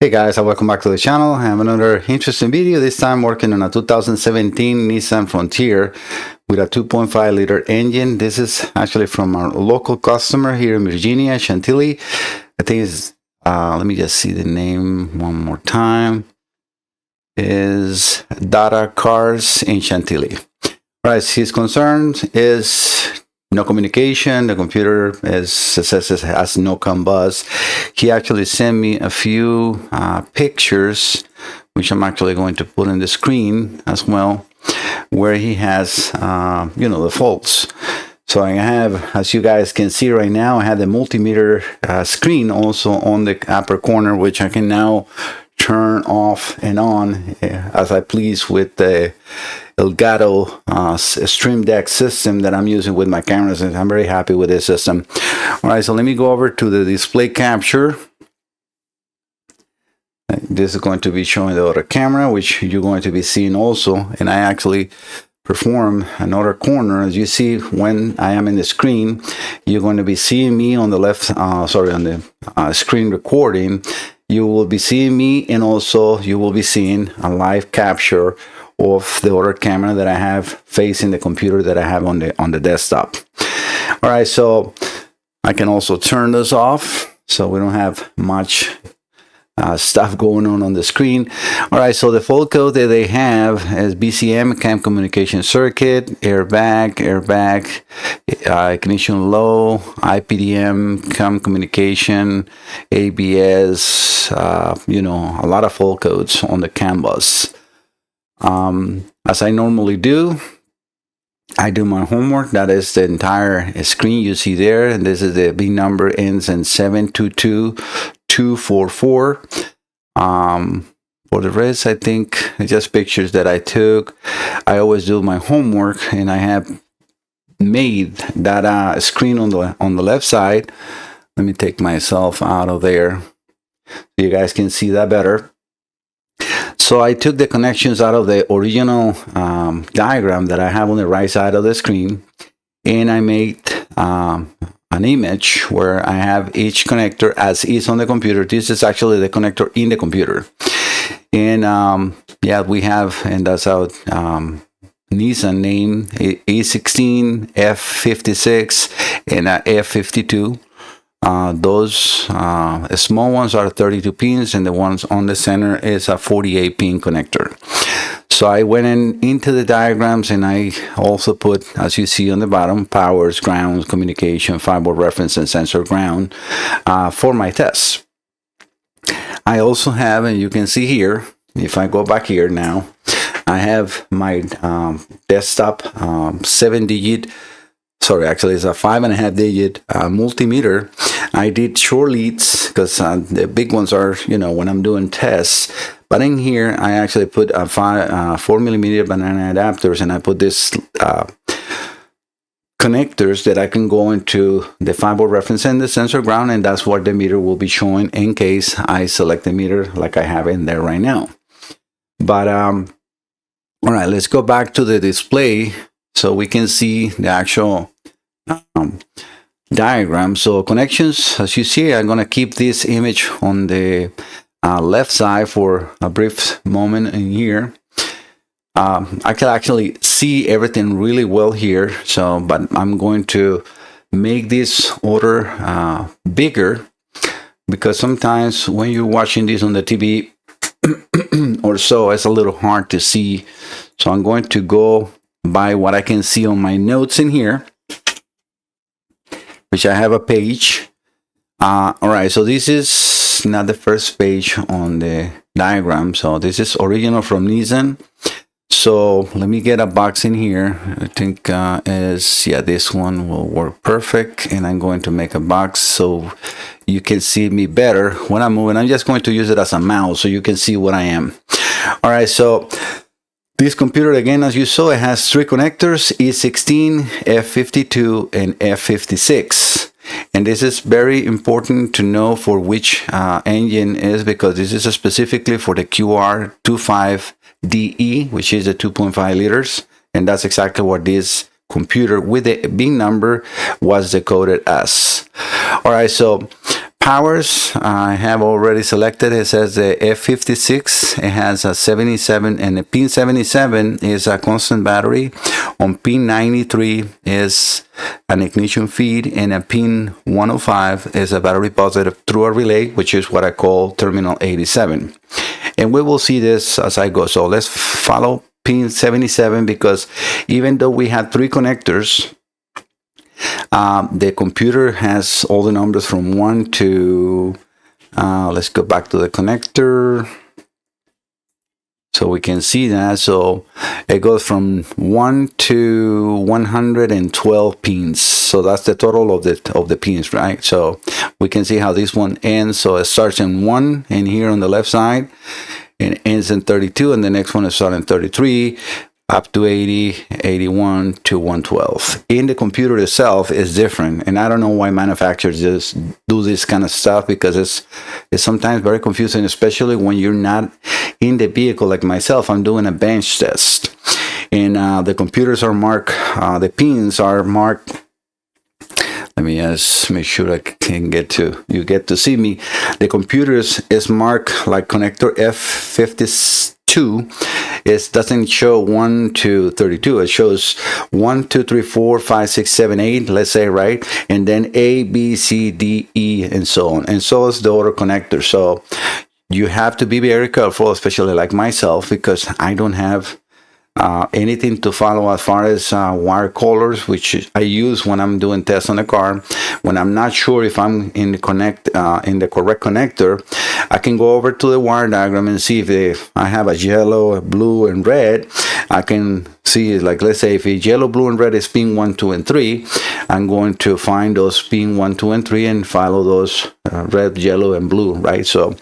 Hey guys, welcome back to the channel. I have another interesting video, this time working on a 2017 Nissan Frontier with a 2.5 liter engine. This is actually from our local customer here in Virginia, Chantilly. I think it's, let me just see the name one more time. Is Dara Cars in Chantilly. All right, his concern is no communication. The computer says it has no COM bus. He actually sent me a few pictures, which I'm actually going to put on the screen as well, where he has, the faults. So I have, as you guys can see right now, I have the multimeter screen also on the upper corner, which I can now turn off and on as I please with the Elgato Stream Deck system that I'm using with my cameras, and I'm very happy with this system. All right, so let me go over to the display capture. This is going to be showing the other camera, which you're going to be seeing also, and I actually perform another corner. As you see, when I am in the screen, you're going to be seeing me on the left, on the screen recording. You will be seeing me, and also you will be seeing a live capture of the other camera that I have facing the computer that I have on the desktop. All right, so I can also turn this off so we don't have much stuff going on the screen. All right, so the fault code that they have is BCM, cam communication circuit, airbag, ignition low, IPDM, cam communication, ABS, a lot of fault codes on the CAN bus. As I normally do, I do my homework. That is the entire screen you see there, and this is the B number ends in 722244. For the rest, I think it's just pictures that I took. I always do my homework, and I have made that screen on the left side. Let me take myself out of there so you guys can see that better. So I took the connections out of the original diagram that I have on the right side of the screen, and I made an image where I have each connector as is on the computer. This is actually the connector in the computer. And yeah, we have, and that's our Nissan name, E16, F56, and F52. Those small ones are 32 pins, and the ones on the center is a 48 pin connector. So I went into the diagrams, and I also put, as you see on the bottom, powers, grounds, communication, firewall reference, and sensor ground for my tests. I also have, and you can see here, if I go back here now, I have my desktop 7-digit, sorry, actually it's a 5.5 digit multimeter. I did short leads because the big ones are, when I'm doing tests. But in here, I actually put a 4mm banana adapters, and I put this connectors that I can go into the firewall reference and the sensor ground, and that's what the meter will be showing in case I select the meter like I have in there right now. But all right, let's go back to the display so we can see the actual diagram. So connections, as you see, I'm going to keep this image on the left side for a brief moment in here. I can actually see everything really well here, but I'm going to make this order bigger, because sometimes when you're watching this on the TV or so, it's a little hard to see. So I'm going to go by what I can see on my notes in here, which I have a page. All right, so this is not the first page on the diagram. So this is original from Nissan. So let me get a box in here. I think this one will work perfect, and I'm going to make a box so you can see me better when I'm moving. I'm just going to use it as a mouse so you can see what I am. All right, so this computer, again, as you saw, it has 3 connectors, E16, F52, and F56. And this is very important to know for which engine is, because this is specifically for the QR25DE, which is the 2.5 liters. And that's exactly what this computer with the B number was decoded as. All right, so powers, I have already selected. It says the F56. It has a 77, and the pin 77 is a constant battery. On pin 93 is an ignition feed, and a pin 105 is a battery positive through a relay, which is what I call terminal 87. And we will see this as I go. So let's follow pin 77, because even though we had 3 connectors, the computer has all the numbers from 1 to, let's go back to the connector so we can see that. So it goes from 1 to 112 pins. So that's the total of the pins, right? So we can see how this one ends. So it starts in 1 and here on the left side, and ends in 32, and the next one is starting 33 up to 80, 81 to 112. In the computer itself is different, and I don't know why manufacturers just do this kind of stuff, because it's sometimes very confusing, especially when you're not in the vehicle like myself. I'm doing a bench test, and the computers are marked, the pins are marked. Let me just make sure I can get to see me. The computers is marked like connector F52. It doesn't show 1 to 32. It shows 1, 2, 3, 4, 5, 6, 7, 8, let's say, right? And then A, B, C, D, E, and so on. And so is the other connector. So you have to be very careful, especially like myself, because I don't have anything to follow as far as wire colors, which I use when I'm doing tests on the car. When I'm not sure if I'm in the correct connector, I can go over to the wire diagram and see if I have a yellow, blue, and red. I can see, like, let's say if it's yellow, blue, and red is pin 1, 2, and 3, I'm going to find those pin 1, 2, and 3 and follow those red, yellow, and blue, right? So,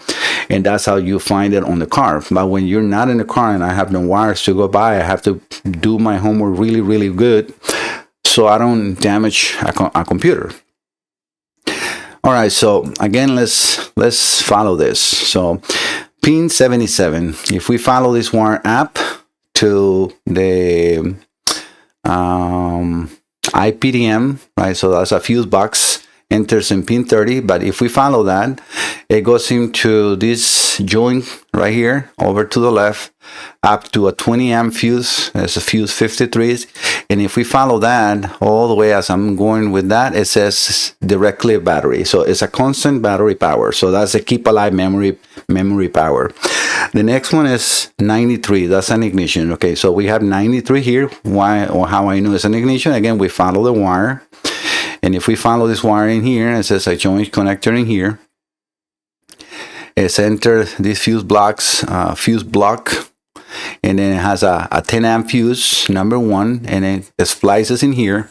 and that's how you find it on the car. But when you're not in the car and I have no wires to go by, I have to do my homework really, really good so I don't damage a computer. All right, so again, let's follow this. So pin 77, if we follow this wire up to the IPDM, right? So that's a fuse box, enters in pin 30. But if we follow that, it goes into this joint right here, over to the left, up to a 20 amp fuse. It's a fuse 53. And if we follow that all the way as I'm going with that, it says directly battery. So it's a constant battery power. So that's a keep alive memory power. The next one is 93. That's an ignition. Okay, so we have 93 here. Why, or how I know it's an ignition? Again, we follow the wire. And if we follow this wire in here, it says a joint connector in here. It's entered these fuse blocks, fuse block, and then it has a 10 amp fuse, number 1, and then it splices in here.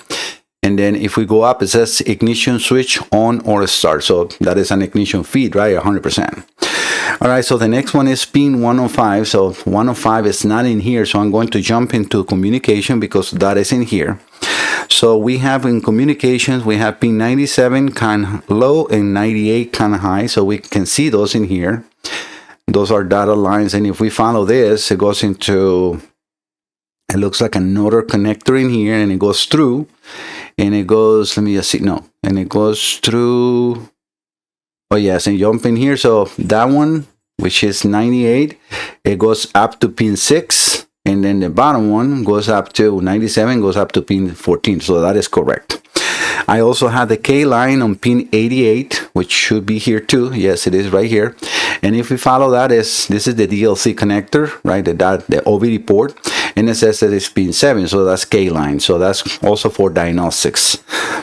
And then if we go up, it says ignition switch on or start. So that is an ignition feed, right? 100%. All right, so the next one is pin 105. So 105 is not in here, so I'm going to jump into communication because that is in here. So we have in communications, we have pin 97 kind of low and 98 kind of high. So we can see those in here. Those are data lines. And if we follow this, it goes into, it looks like another connector in here, and it goes through, and it goes, let me just see, no, and it goes through, oh yes, and jump in here. So that one, which is 98, it goes up to pin 6. And then the bottom one goes up to 97, goes up to pin 14. So that is correct. I also have the K line on pin 88, which should be here too. Yes, it is right here. And if we follow that, this is the DLC connector, right? The OVD port. And it says that it's pin 7. So that's K line. So that's also for diagnostics.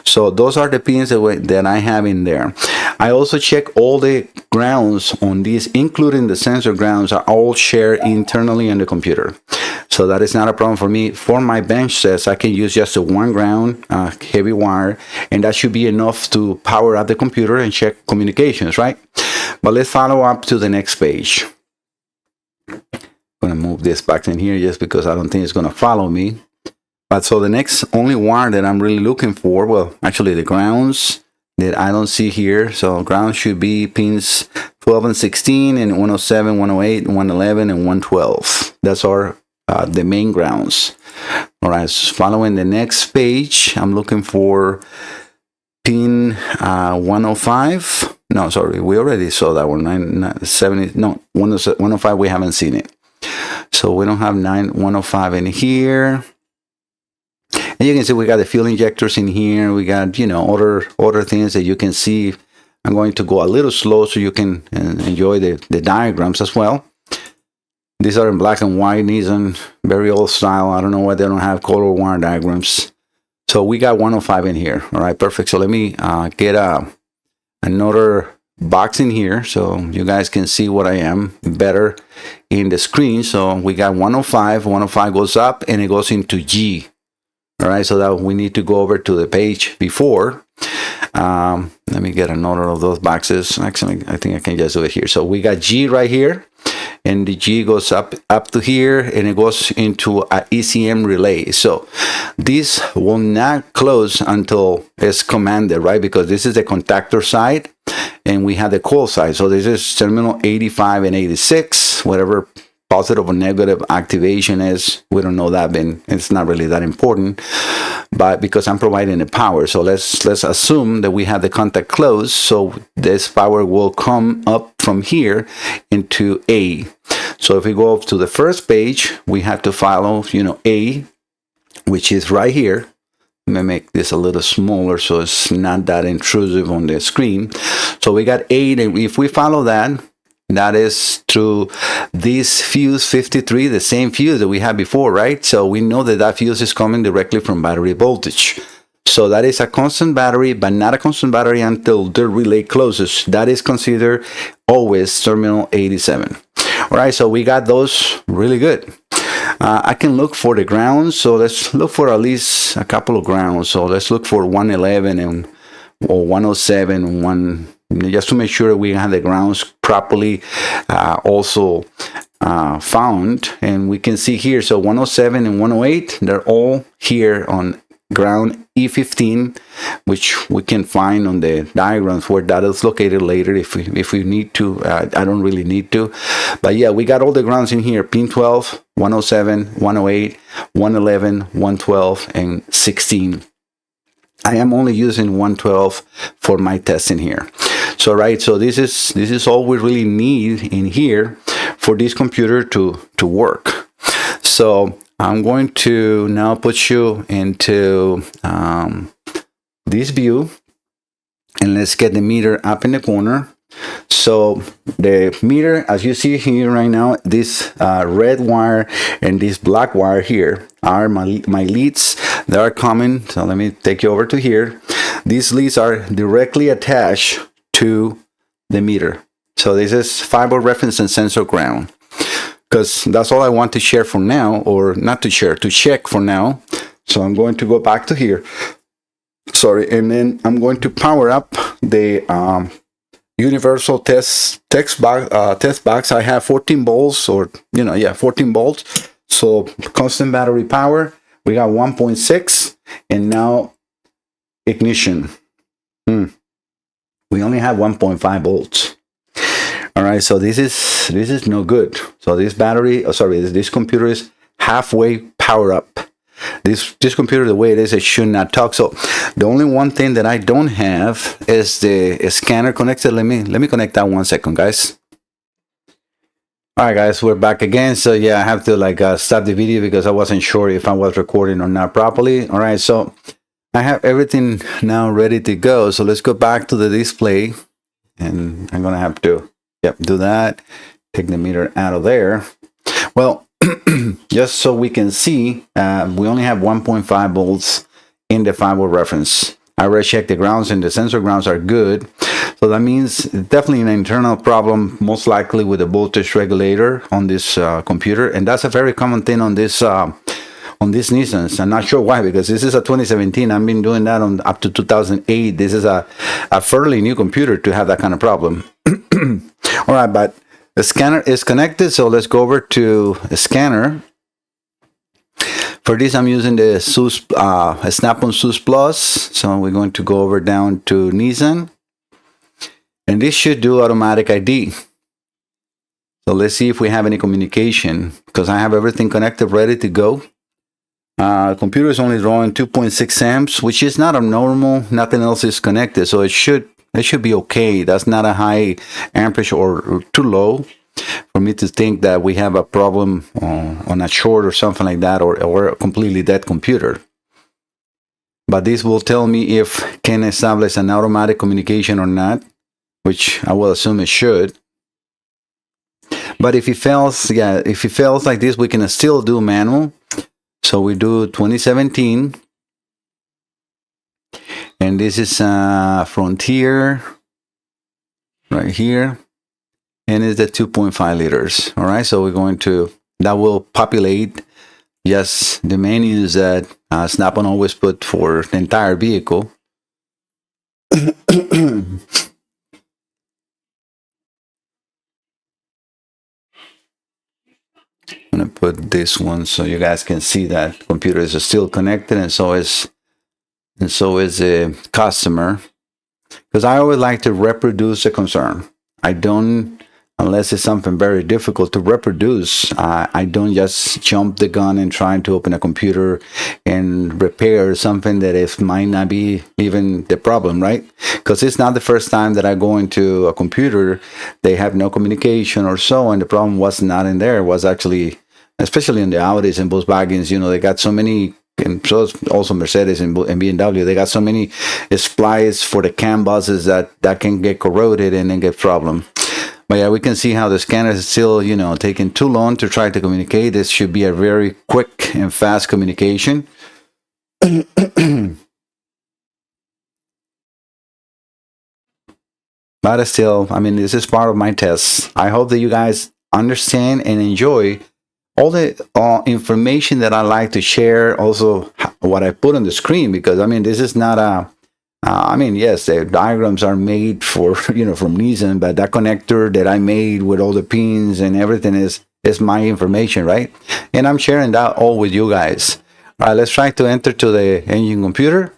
So those are the pins that I have in there. I also check all the grounds on these, including the sensor grounds, are all shared internally in the computer. So that is not a problem for me. For my bench test, I can use just a 1 ground heavy wire, and that should be enough to power up the computer and check communications, right? But let's follow up to the next page. I'm going to move this back in here just because I don't think it's going to follow me. But so the next only wire that I'm really looking for, well, actually the grounds that I don't see here. So ground should be pins 12 and 16 and 107, 108, 111, and 112. That's our the main grounds. All right, so following the next page, I'm looking for pin 105. No, sorry, we already saw that one. 970, no, 105, we haven't seen it. So we don't have 105 in here. And you can see we got the fuel injectors in here. We got, you know, other things that you can see. I'm going to go a little slow so you can enjoy the diagrams as well. These are in black and white, Nissan, very old style. I don't know why they don't have color wire diagrams. So we got 105 in here. All right, perfect. So let me get another box in here so you guys can see what I am better in the screen. So we got 105. 105 goes up and it goes into G. All right, so that we need to go over to the page before. Let me get another of those boxes. Actually, I think I can just do it here. So we got G right here, and the G goes up to here, and it goes into a ECM relay. So this will not close until it's commanded, right? Because this is the contactor side, and we have the coil side. So this is terminal 85 and 86, whatever positive or negative activation is. We don't know that, and it's not really that important. But because I'm providing the power, so let's assume that we have the contact closed, so this power will come up from here into A. So if we go up to the first page, we have to follow, you know, A, which is right here. Let me make this a little smaller so it's not that intrusive on the screen. So we got A, and if we follow that, that is through this fuse 53, the same fuse that we had before, right? So we know that that fuse is coming directly from battery voltage. So that is a constant battery, but not a constant battery until the relay closes. That is considered always terminal 87. All right, so we got those really good. I can look for the grounds. So let's look for at least a couple of grounds. So let's look for 111 or 107, just to make sure we have the grounds properly also found. And we can see here, so 107 and 108, they're all here on ground E15, which we can find on the diagrams where that is located later if we need to. I don't really need to, but yeah, we got all the grounds in here: pin 12, 107, 108, 111, 112, and 16. I am only using 112 for my testing here. So right, so this is all we really need in here for this computer to work. So I'm going to now put you into this view, and let's get the meter up in the corner. So the meter, as you see here right now, this red wire and this black wire here are my leads that are coming. So let me take you over to here. These leads are directly attached to the meter. So this is fiber reference and sensor ground, because that's all I want to share for now, or not to share, to check for now. So I'm going to go back to here. Sorry, and then I'm going to power up the universal test box. I have 14 volts, or 14 volts. So constant battery power. We got 1.6, and now ignition. We only have 1.5 volts. All right, so this is no good. So this battery, this computer is halfway power up. This computer, the way it is, it should not talk. So the only one thing that I don't have is the scanner connected. Let me connect that 1 second, guys. All right, guys, we're back again. So yeah, I have to stop the video because I wasn't sure if I was recording or not properly. All right, so I have everything now ready to go. So let's go back to the display, and I'm gonna have to do that. Take the meter out of there. Well, just so we can see, we only have 1.5 volts in the fiber reference. I already checked the grounds, and the sensor grounds are good. So that means definitely an internal problem, most likely with the voltage regulator on this computer. And that's a very common thing on this Nissans. I'm not sure why, because this is a 2017. I've been doing that on up to 2008. This is a fairly new computer to have that kind of problem. All right, but the scanner is connected. So let's go over to a scanner. For this, I'm using the Snap-on SUS Plus. So we're going to go over down to Nissan. And this should do automatic ID. So let's see if we have any communication, because I have everything connected, ready to go. Computer is only drawing 2.6 amps, which is not abnormal. Nothing else is connected, so it should It should be okay. That's not a high amperage or too low for me to think that we have a problem on a short or something like that, or a completely dead computer. But this will tell me if can establish an automatic communication or not, which I will assume it should. But if it fails, yeah, if it fails like this, we can still do manual. So we do 2017, and this is Frontier right here, and it's the 2.5 liters. All right, so we're going to, that will populate just the menus that Snap-on always put for the entire vehicle. I'm gonna put this one so you guys can see that computers are still connected, and so is the customer. Because I always like to reproduce a concern. I don't, unless it's something very difficult to reproduce, I don't just jump the gun and trying to open a computer and repair something that it might not be even the problem, right? Because it's not the first time that I go into a computer, they have no communication or so, and the problem was not in there. It was actually, especially in the Audis and Volkswagens, you know, they got so many, and so also Mercedes and BMW, they got so many splice for the CAN buses that can get corroded and then get problem. But yeah, we can see how the scanner is still, you know, taking too long to try to communicate. This should be a very quick and fast communication. But still, I mean, this is part of my test. I hope that you guys understand and enjoy all the information that I like to share, also what I put on the screen, because I mean, this is not a, I mean, yes, the diagrams are made for, you know, from Nissan, but that connector that I made with all the pins and everything is my information, right? And I'm sharing that all with you guys. All right, let's try to enter to the engine computer,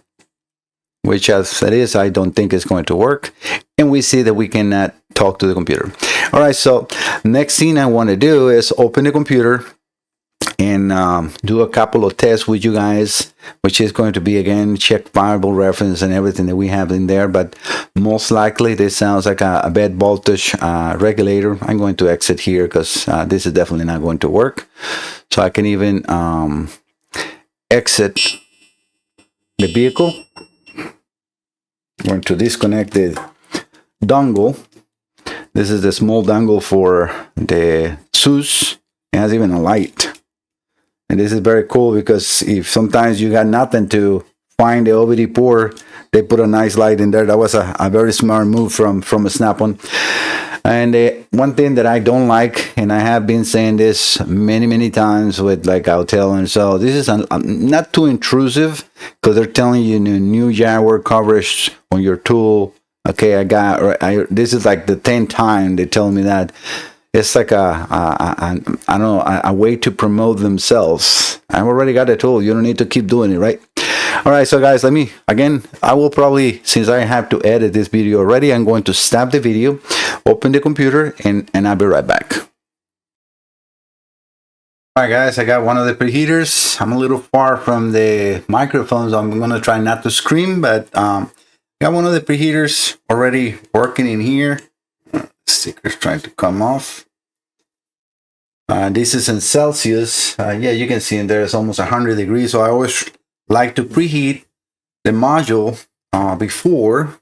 which as it is, I don't think it's going to work. And we see that we cannot talk to the computer. All right, so next thing I want to do is open the computer and do a couple of tests with you guys, which is going to be, again, check variable reference and everything that we have in there. But most likely this sounds like a bad voltage regulator. I'm going to exit here because this is definitely not going to work. So I can even exit the vehicle. I'm going to disconnect the dongle. This is the small dongle for the SUS. It has even a light. And this is very cool because if sometimes you got nothing to find the OBD port, they put a nice light in there. That was a very smart move from a Snap-on. And one thing that I don't like, and I have been saying this many times with like Autel, and so this is not too intrusive because they're telling you new Jaguar coverage on your tool. Okay, this is like the 10th time they tell me that. It's like I don't know, a way to promote themselves. I've already got a tool. You don't need to keep doing it, right? All right, so guys, I will probably, since I have to edit this video already, I'm going to stop the video, open the computer, and I'll be right back. All right, guys, I got one of the preheaters. I'm a little far from the microphone, so I'm going to try not to scream, but got one of the preheaters already working in here. Sticker's trying to come off. This is in Celsius. Yeah, you can see in there it's almost 100 degrees. So I always like to preheat the module before.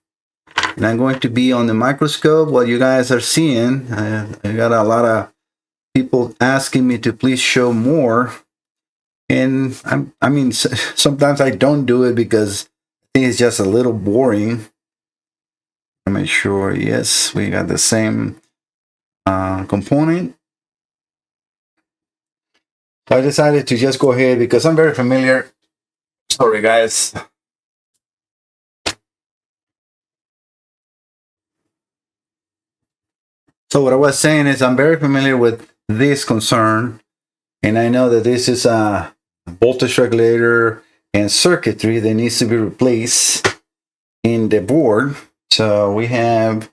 And I'm going to be on the microscope. What you guys are seeing, I got a lot of people asking me to please show more. And I mean, sometimes I don't do it because I think it's just a little boring. Make sure, yes, we got the same component. So I decided to just go ahead because I'm very familiar. Sorry, guys. So what I was saying is I'm very familiar with this concern, and I know that this is a voltage regulator and circuitry that needs to be replaced in the board. So we have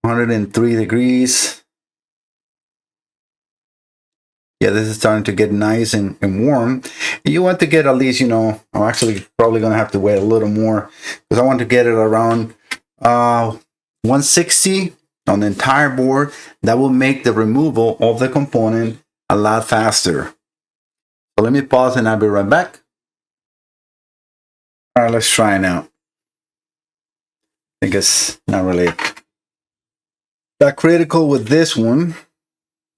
103 degrees. Yeah, this is starting to get nice and warm. You want to get at least, you know, I'm actually probably going to have to wait a little more because I want to get it around uh, 160 on the entire board. That will make the removal of the component a lot faster. So let me pause and I'll be right back. All right, let's try it now. I think it's not really that critical with this one,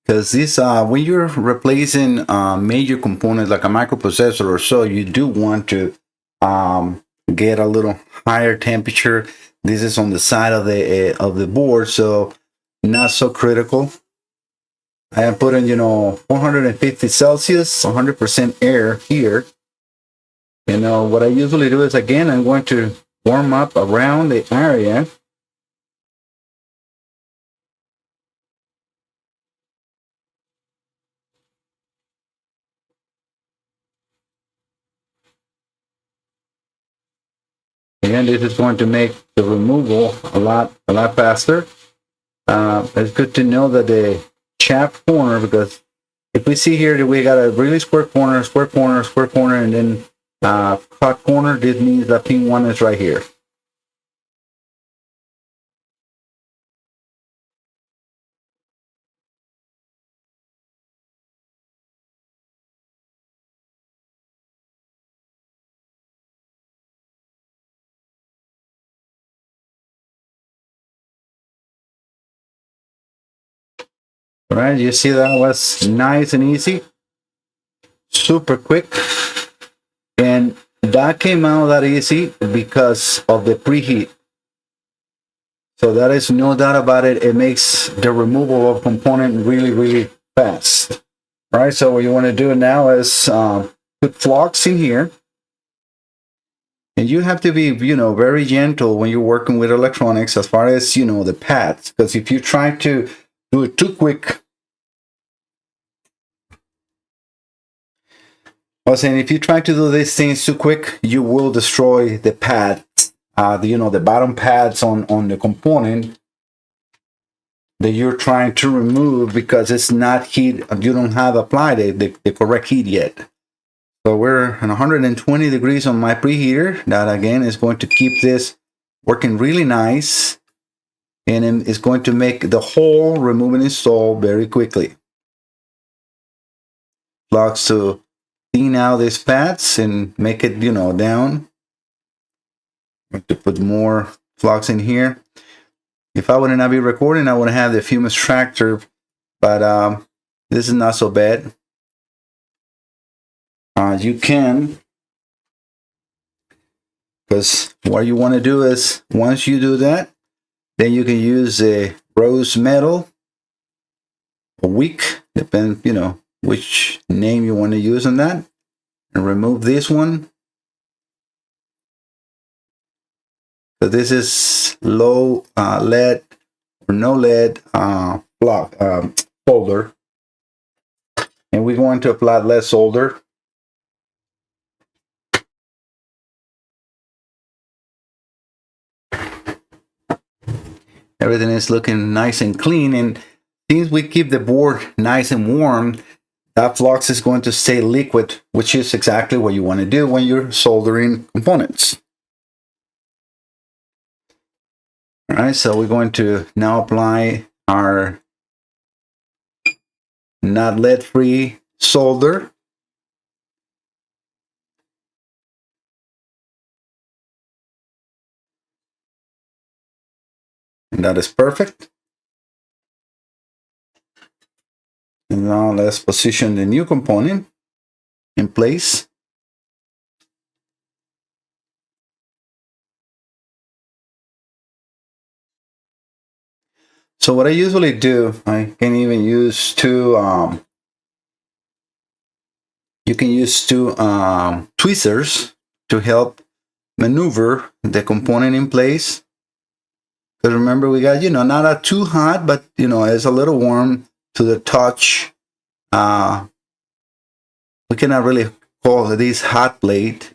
because this when you're replacing major components like a microprocessor or so, you do want to get a little higher temperature. This is on the side of the board, so not so critical. I am putting 450 Celsius, 100% air here. What I usually do is, again, I'm going to warm up around the area. Again, this is going to make the removal a lot faster. It's good to know that the chapped corner, because if we see here that we got a really square corner, and then cut corner, this means that pin 1 is right here. All right, you see that was nice and easy, super quick, and that came out that easy because of the preheat. So that is no doubt about it. It makes the removal of component really fast. All right, so what you want to do now is put flux in here. And you have to be, very gentle when you're working with electronics as far as, the pads. Because if you try to do it too quick, I was saying, if you try to do these things too quick, you will destroy the pads, the bottom pads on the component that you're trying to remove, because it's not heat. You don't have applied the correct heat yet. So we're at 120 degrees on my preheater. That again is going to keep this working really nice, and it's going to make the whole remove and install very quickly. Flux to clean out these pads and make it, down. I'm going to put more flux in here. If I would not be recording, I would have the fume extractor, but this is not so bad. You can, because what you want to do is, once you do that, then you can use a rose metal, a wick, depends, which name you want to use on that, and remove this one. So this is low lead or no lead solder, and we're going to apply lead solder. Everything is looking nice and clean, and since we keep the board nice and warm, that flux is going to stay liquid, which is exactly what you want to do when you're soldering components. All right, so we're going to now apply our not lead-free solder. And that is perfect. And now let's position the new component in place. So what I usually do, I can even use two, you can use two tweezers to help maneuver the component in place. Because remember, we got, not too hot, but, it's a little warm to the touch. We cannot really call this hot plate,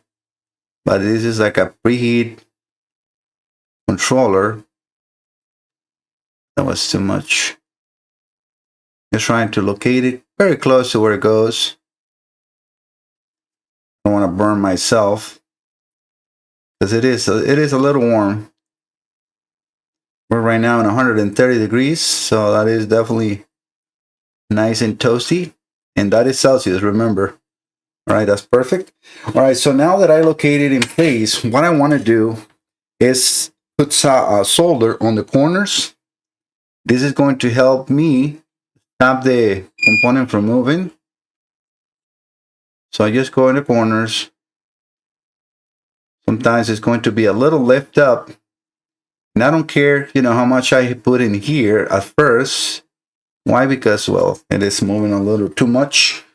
but this is like a preheat controller. That was too much. Just trying to locate it very close to where it goes. I don't want to burn myself, because it is a little warm. We're right now in 130 degrees, so that is definitely nice and toasty. And that is Celsius, remember. All right, that's perfect. All right, so now that I located in place, what I want to do is put solder on the corners. This is going to help me stop the component from moving. So I just go in the corners. Sometimes it's going to be a little lift up. And I don't care, how much I put in here at first. Why? Because, well, it is moving a little too much.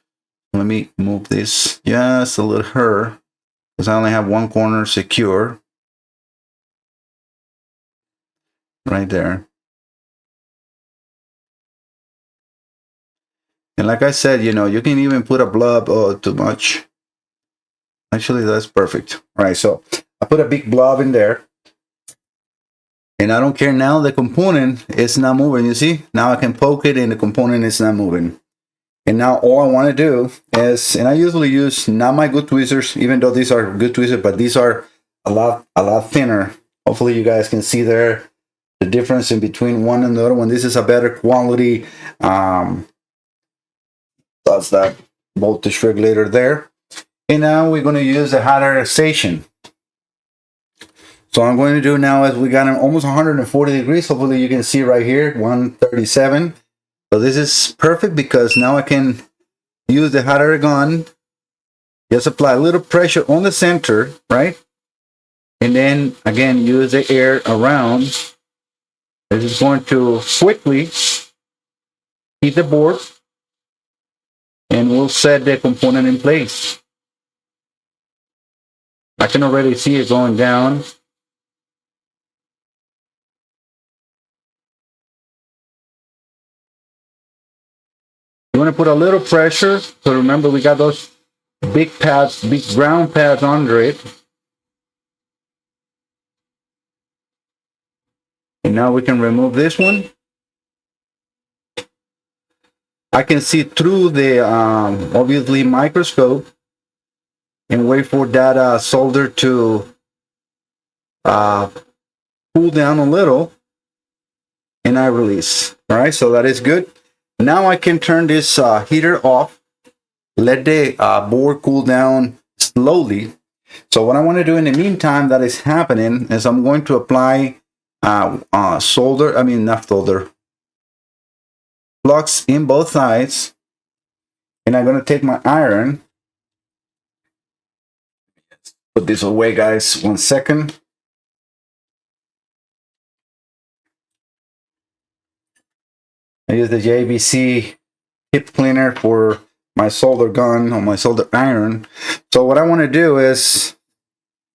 Let me move this just a little her, because I only have one corner secure. Right there. And like I said, you can even put a blob. Oh, too much. Actually, that's perfect. All right, so I put a big blob in there. And I don't care now, the component is not moving. You see? Now I can poke it and the component is not moving. And now all I want to do is, and I usually use not my good tweezers, even though these are good tweezers, but these are a lot thinner. Hopefully you guys can see there the difference in between one and the other one. This is a better quality. That's that voltage regulator there. And now we're going to use the hot air station. So I'm going to do now is we got almost 140 degrees. Hopefully you can see right here, 137. So this is perfect because now I can use the hot air gun. Just apply a little pressure on the center, right? And then again, use the air around. This is going to quickly heat the board and we'll set the component in place. I can already see it going down. You want to put a little pressure. So remember, we got those big pads, big ground pads under it. And now we can remove this one. I can see through the, obviously, microscope and wait for that solder to cool down a little. And I release. All right, so that is good. Now I can turn this heater off. Let the board cool down slowly. So what I want to do in the meantime that is happening is I'm going to apply solder, not solder, flux in both sides. And I'm going to take my iron. Put this away, guys. 1 second. I use the JVC hip cleaner for my solder gun or my solder iron. So what I want to do is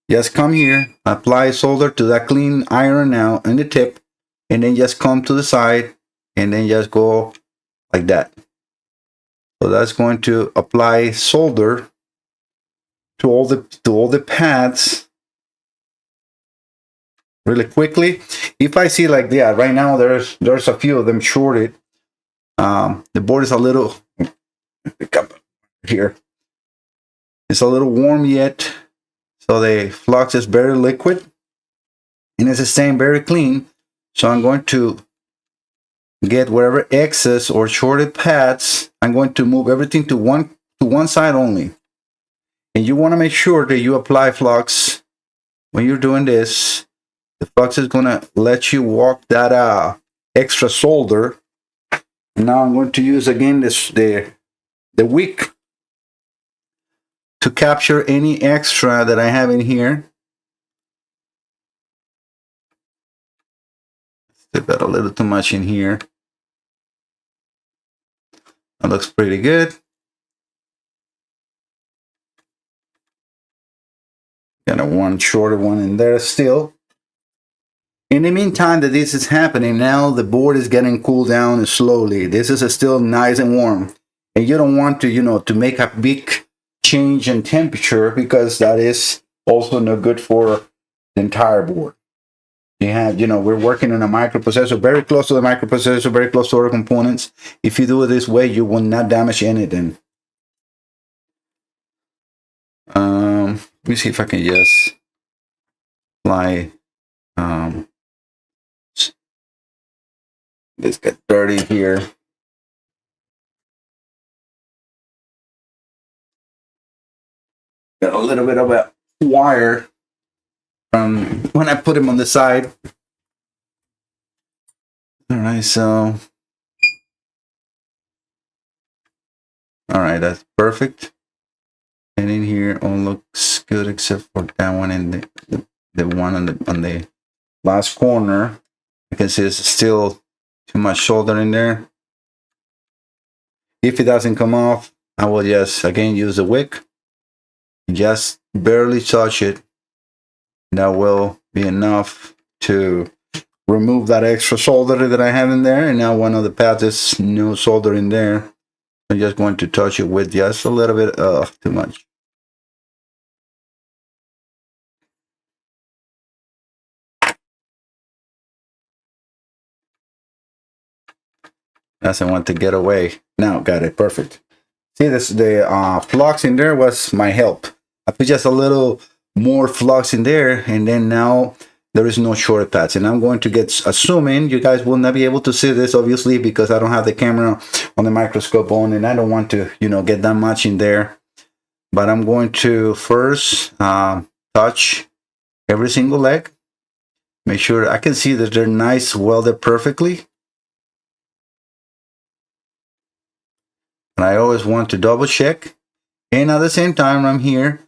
just come here, apply solder to that clean iron now in the tip, and then just come to the side and then just go like that. So that's going to apply solder to all the pads really quickly. If I see like that right now, there's a few of them shorted. The board is a little here. It's a little warm yet, so the flux is very liquid and it's staying very clean. So I'm going to get whatever excess or shorted pads. I'm going to move everything to one side only. And you want to make sure that you apply flux when you're doing this. The flux is going to let you walk that extra solder. And now I'm going to use again the wick to capture any extra that I have in here. Still got a little too much in here. That looks pretty good. Got a one shorter one in there still. In the meantime that this is happening, now the board is getting cooled down slowly. This is still nice and warm. And you don't want to, to make a big change in temperature because that is also not good for the entire board. You have, we're working on a microprocessor, very close to the microprocessor, very close to other components. If you do it this way, you will not damage anything. Let me see if I can just apply This get dirty here. Got a little bit of a wire from when I put him on the side. All right, so all right, that's perfect. And in here, all looks good except for that one and the one on the last corner. You can see there's still too much solder in there. If it doesn't come off, I will just again use the wick. Just barely touch it. That will be enough to remove that extra solder that I have in there. And now one of the pads is no solder in there. I'm just going to touch it with just a little bit of too much. Doesn't want to get away. Now got it, perfect. See this, the flux in there was my help. I put just a little more flux in there, and then now there is no short pads. And I'm going to get, assuming you guys will not be able to see this obviously because I don't have the camera on the microscope on, and I don't want to, you know, get that much in there. But I'm going to first touch every single leg. Make sure I can see that they're nice, welded perfectly. And I always want to double check. And at the same time, I'm here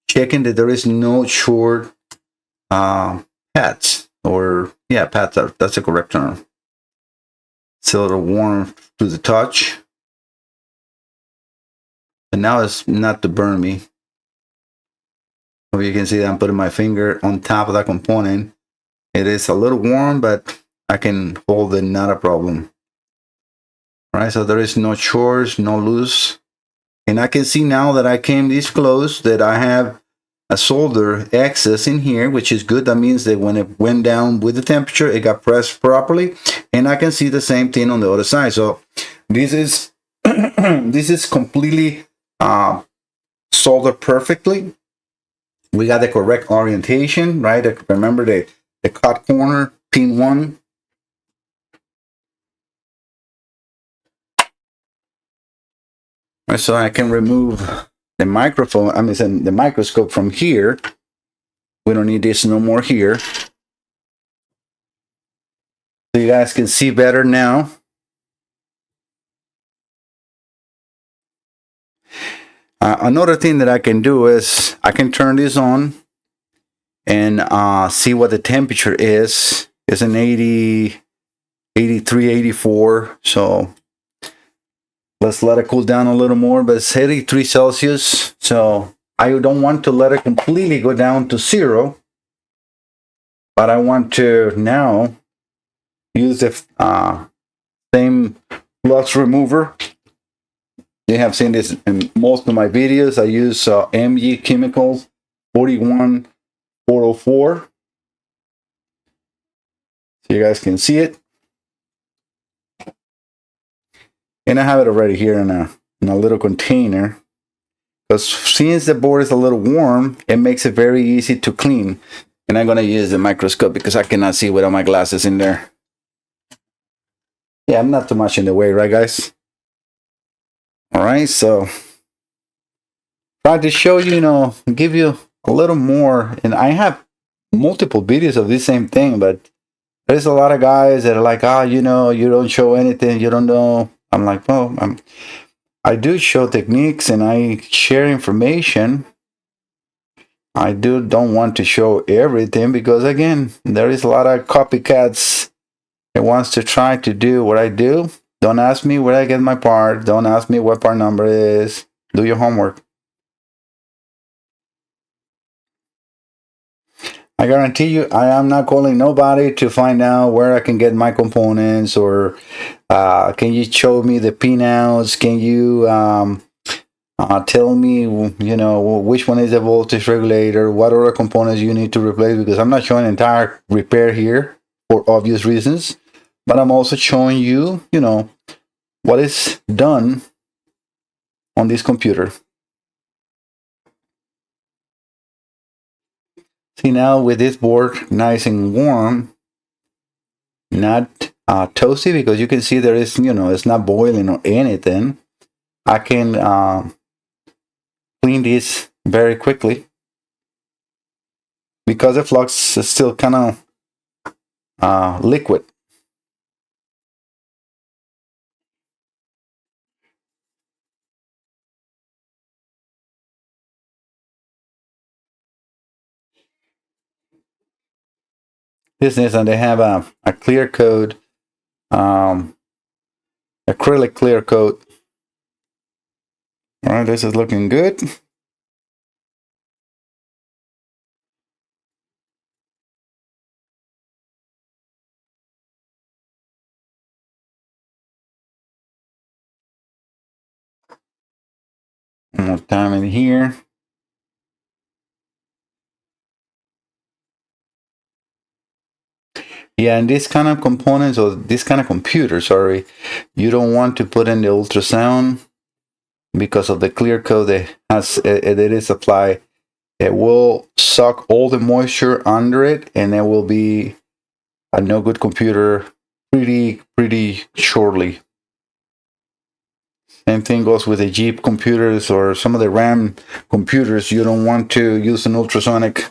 checking that there is no short pads. Or, yeah, pads, that's the correct term. It's a little warm to the touch. And now it's not to burn me. So you can see that I'm putting my finger on top of that component. It is a little warm, but I can hold it, not a problem. All right, so there is no chores, no loose. And I can see now that I came this close that I have a solder excess in here, which is good. That means that when it went down with the temperature, it got pressed properly. And I can see the same thing on the other side. So this is this is completely soldered perfectly. We got the correct orientation, right? Remember the cut corner, pin 1. So I can remove the microphone, I mean the microscope from here. We don't need this no more here. So you guys can see better now. Another thing that I can do is I can turn this on and see what the temperature is. It's an 80, 83, 84. So let's let it cool down a little more, but it's 83 Celsius. So I don't want to let it completely go down to 0. But I want to now use the same flux remover. You have seen this in most of my videos. I use MG Chemicals 41404. So you guys can see it. And I have it already here in a little container. Because since the board is a little warm, it makes it very easy to clean. And I'm going to use the microscope because I cannot see without my glasses in there. Yeah, I'm not too much in the way, right, guys? All right, so try to show you, give you a little more. And I have multiple videos of this same thing, but there's a lot of guys that are like, you don't show anything, you don't know. I'm like, well, I do show techniques and I share information. I don't want to show everything because, again, there is a lot of copycats that wants to try to do what I do. Don't ask me where I get my part. Don't ask me what part number is. Do your homework. I guarantee you, I am not calling nobody to find out where I can get my components or can you show me the pinouts? Can you tell me, which one is the voltage regulator? What other components you need to replace? Because I'm not showing entire repair here for obvious reasons, but I'm also showing you, what is done on this computer. See now with this board nice and warm, not toasty, because you can see there is, it's not boiling or anything. I can clean this very quickly because the flux is still kind of liquid. This is, and they have a clear coat, acrylic clear coat. All right, this is looking good. One more time in here. Yeah, and these kind of components, or this kind of computer, sorry, you don't want to put in the ultrasound because of the clear coat that is applied. It will suck all the moisture under it, and it will be a no good computer pretty shortly. Same thing goes with the Jeep computers or some of the RAM computers. You don't want to use an ultrasonic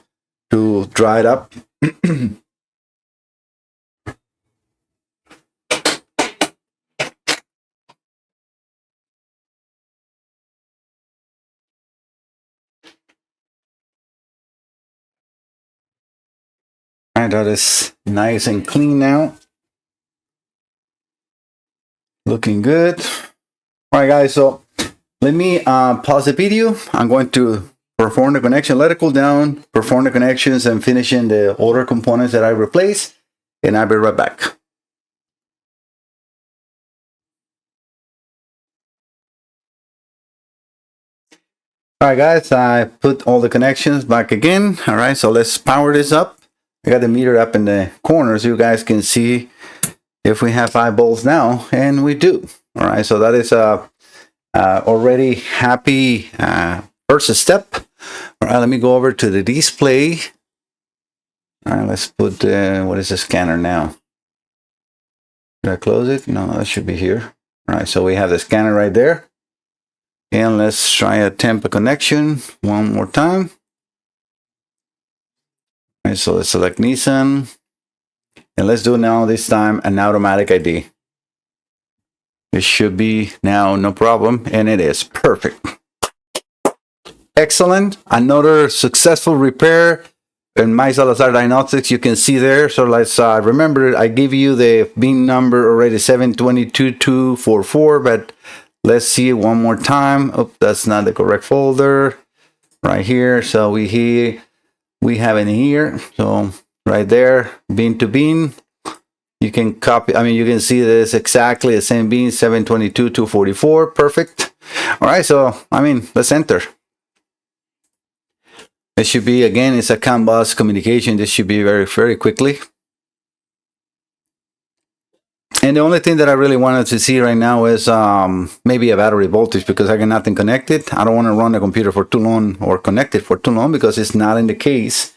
to dry it up. And that is nice and clean now. Looking good. All right, guys, so let me pause the video. I'm going to perform the connection, let it cool down, perform the connections, and finishing the older components that I replaced, and I'll be right back. All right, guys, I put all the connections back again. All right, so let's power this up. I got the meter up in the corner so you guys can see if we have 5 volts now, and we do. All right, so that is already happy first step. All right, let me go over to the display. All right, let's put, what is the scanner now? Did I close it? No, that should be here. All right, so we have the scanner right there. And let's try attempt a connection one more time. All right, so let's select Nissan. And let's do now this time an automatic ID. It should be now no problem, and it is perfect. Excellent. Another successful repair in my Salazar Diagnostics. You can see there. So let's remember, I give you the VIN number already, 722244, but let's see it one more time. Oh, that's not the correct folder. Right here. So we have it here. So right there, bin to bin. You can copy. I mean, you can see this exactly the same bin, 722244. Perfect. All right. So I mean, let's enter. It should be, again, it's a CAN bus communication. This should be very quickly. And the only thing that I really wanted to see right now is maybe a battery voltage, because I got nothing connected. I don't want to run the computer for too long or connect it for too long, because it's not in the case.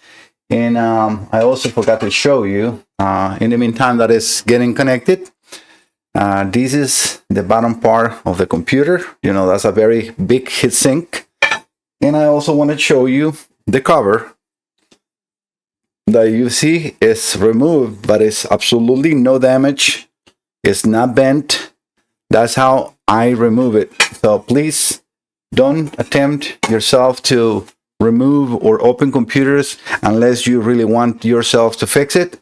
And I also forgot to show you, in the meantime that is getting connected, this is the bottom part of the computer. You know, that's a very big heatsink. And I also want to show you the cover that you see is removed, but it's absolutely no damage. It's not bent. That's how I remove it. So please don't attempt yourself to remove or open computers unless you really want yourself to fix it.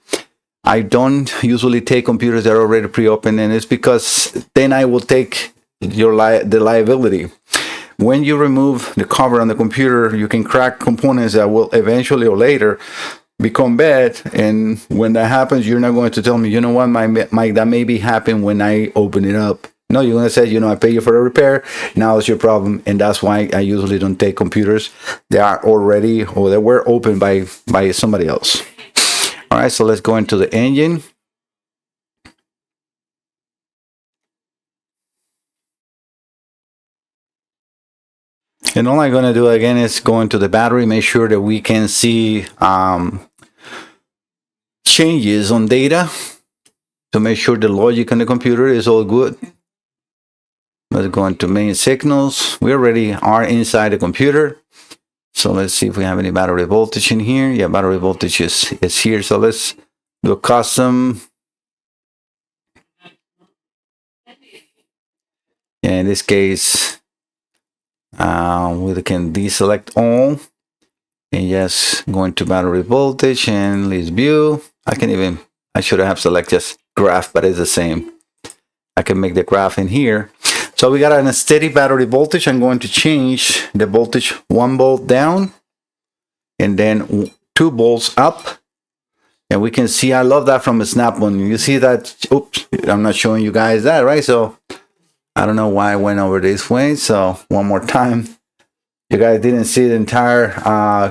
I don't usually take computers that are already pre-opened, and it's because then I will take the liability. When you remove the cover on the computer, you can crack components that will eventually or later become bad. And when that happens, you're not going to tell me, you know what, Mike, that maybe happened when I open it up. No, you're going to say, you know, I pay you for a repair. Now it's your problem. And that's why I usually don't take computers that are already, or that were opened by somebody else. All right, so let's go into the engine. And all I'm going to do again is go into the battery, make sure that we can see changes on data. to make sure the logic on the computer is all good. Let's go into main signals. We already are inside the computer. So let's see if we have any battery voltage in here. Yeah, battery voltage is here. So let's do a custom. Yeah, in this case, we can deselect all and just go into battery voltage and list view. I should have select just graph, but it's the same. I can make the graph in here. So we got a steady battery voltage. I'm going to change the voltage 1 volt down and then 2 volts up. And we can see, I love that from a snap-on. You see that, oops, I'm not showing you guys that, right? So I don't know why I went over this way. So one more time. You guys didn't see the entire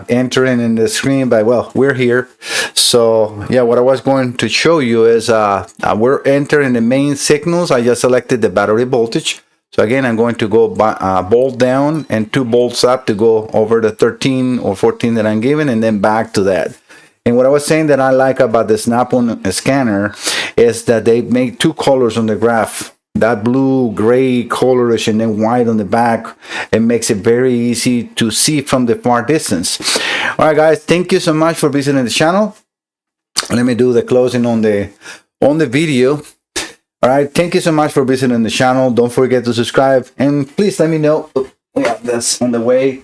entering in the screen, but well, we're here. So yeah, what I was going to show you is we're entering the main signals. I just selected the battery voltage. So again, I'm going to go volt down and 2 volts up to go over the 13 or 14 that I'm given, and then back to that. And what I was saying that I like about the Snap-on scanner is that they make 2 colors on the graph. That blue, gray colorish, and then white on the back. It makes it very easy to see from the far distance. All right, guys, thank you so much for visiting the channel. Let me do the closing on the video. All right, thank you so much for visiting the channel. Don't forget to subscribe, and please let me know. Yeah, that's on the way.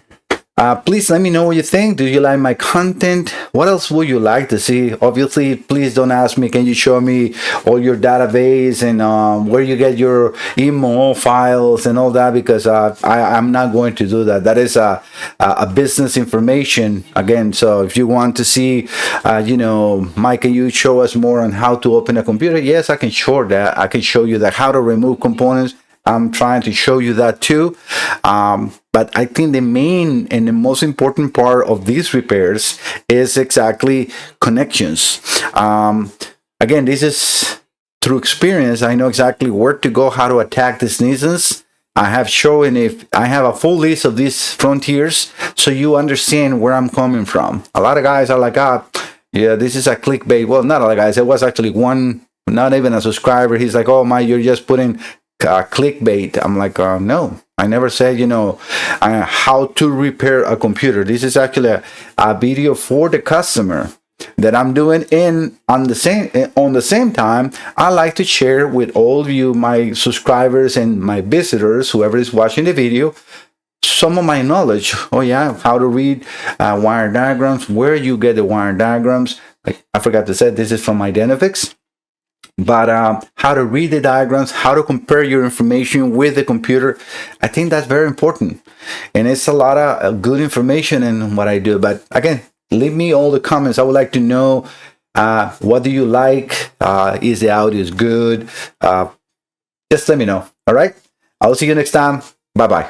Please let me know what you think. Do you like my content? What else would you like to see? Obviously, please don't ask me, can you show me all your database and where you get your email files and all that, because I'm not going to do that. That is a business information again. So if you want to see, Mike, can you show us more on how to open a computer? Yes, I can show that. I can show you that how to remove components. I'm trying to show you that too. But I think the main and the most important part of these repairs is exactly connections. Again, this is through experience. I know exactly where to go, how to attack these Nissans. I have shown, if I have a full list of these Frontiers, so you understand where I'm coming from. A lot of guys are like, yeah, this is a clickbait. Well, not a lot of guys. It was actually one, not even a subscriber. He's like, oh my, you're just putting clickbait. I'm like, no, I never said, how to repair a computer. This is actually a video for the customer that I'm doing. And on the same time, I like to share with all of you, my subscribers and my visitors, whoever is watching the video, some of my knowledge. Oh yeah, how to read wire diagrams, where you get the wire diagrams. Like I forgot to say, this is from Identifix. But how to read the diagrams, how to compare your information with the computer, I think that's very important. And it's a lot of good information in what I do. But again, leave me all the comments. I would like to know, what do you like? Is the audio good? Just let me know. All right. I'll see you next time. Bye-bye.